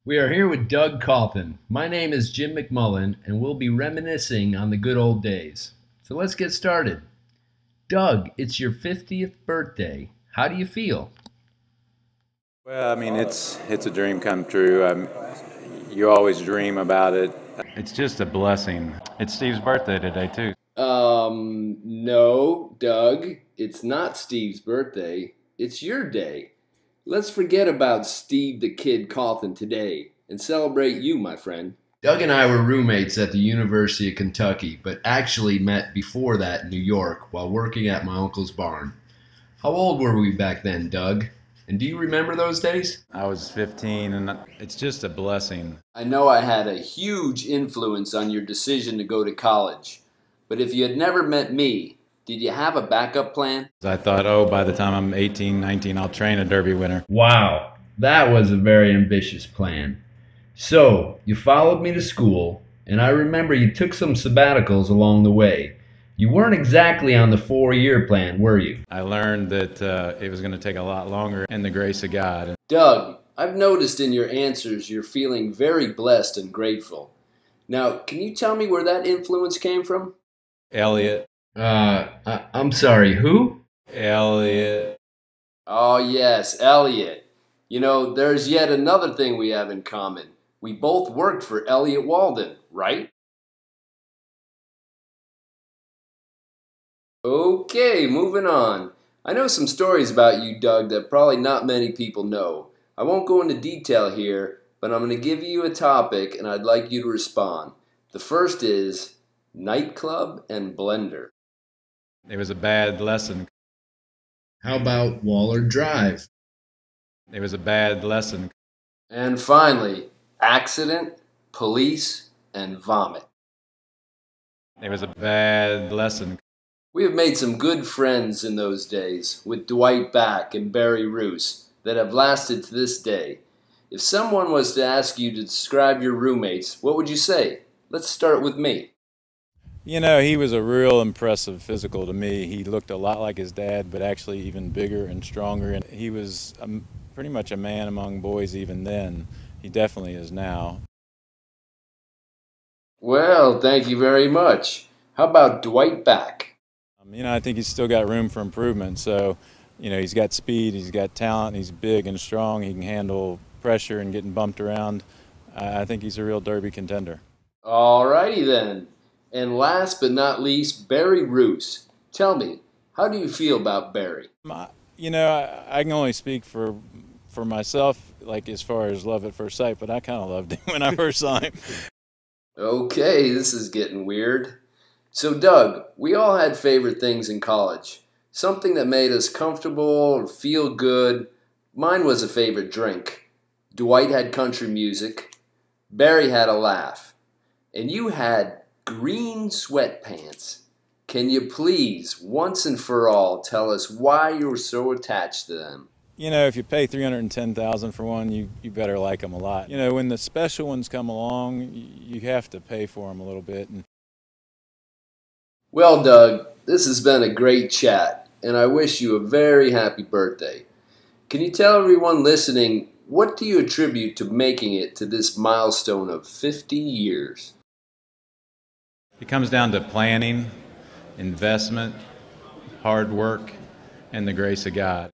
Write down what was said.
We are here with Doug Cauthen. My name is Jim McMullen, and we'll be reminiscing on the good old days. So let's get started. Doug, it's your 50th birthday. How do you feel? Well, I mean, it's a dream come true. You always dream about it. It's just a blessing. It's Steve's birthday today, too. No, Doug, it's not Steve's birthday. It's your day. Let's forget about Steve the Kid Cauthen today and celebrate you, my friend. Doug and I were roommates at the University of Kentucky, but actually met before that in New York while working at my uncle's barn. How old were we back then, Doug? And do you remember those days? I was 15, and it's just a blessing. I know I had a huge influence on your decision to go to college, but if you had never met me, did you have a backup plan? I thought, oh, by the time I'm 18, 19, I'll train a Derby winner. Wow, that was a very ambitious plan. So, you followed me to school, and I remember you took some sabbaticals along the way. You weren't exactly on the 4-year plan, were you? I learned that it was going to take a lot longer, and the grace of God. Doug, I've noticed in your answers you're feeling very blessed and grateful. Now, can you tell me where that influence came from? Elliot. I'm sorry, who? Elliot. Oh, yes, Elliot. You know, there's yet another thing we have in common. We both worked for Elliot Walden, right? Okay, moving on. I know some stories about you, Doug, that probably not many people know. I won't go into detail here, but I'm going to give you a topic and I'd like you to respond. The first is nightclub and blender. It was a bad lesson. How about Waller Drive? It was a bad lesson. And finally, accident, police, and vomit. It was a bad lesson. We have made some good friends in those days with Dwight Back and Barry Roos that have lasted to this day. If someone was to ask you to describe your roommates, what would you say? Let's start with me. You know, he was a real impressive physical to me. He looked a lot like his dad, but actually even bigger and stronger. And he was pretty much a man among boys even then. He definitely is now. Well, thank you very much. How about Dwight Back? You know, I think he's still got room for improvement. So, you know, he's got speed, he's got talent, he's big and strong, he can handle pressure and getting bumped around. I think he's a real Derby contender. All righty then. And last but not least, Barry Roos. Tell me, how do you feel about Barry? You know, I can only speak for myself, like as far as love at first sight, but I kind of loved him when I first saw him. Okay, this is getting weird. So, Doug, we all had favorite things in college. Something that made us comfortable or feel good. Mine was a favorite drink. Dwight had country music. Barry had a laugh. And you had green sweatpants. Can you please, once and for all, tell us why you were so attached to them? You know, if you pay $310,000 for one, you better like them a lot. You know, when the special ones come along, you have to pay for them a little bit. Well, Doug, this has been a great chat, and I wish you a very happy birthday. Can you tell everyone listening, what do you attribute to making it to this milestone of 50 years? It comes down to planning, investment, hard work, and the grace of God.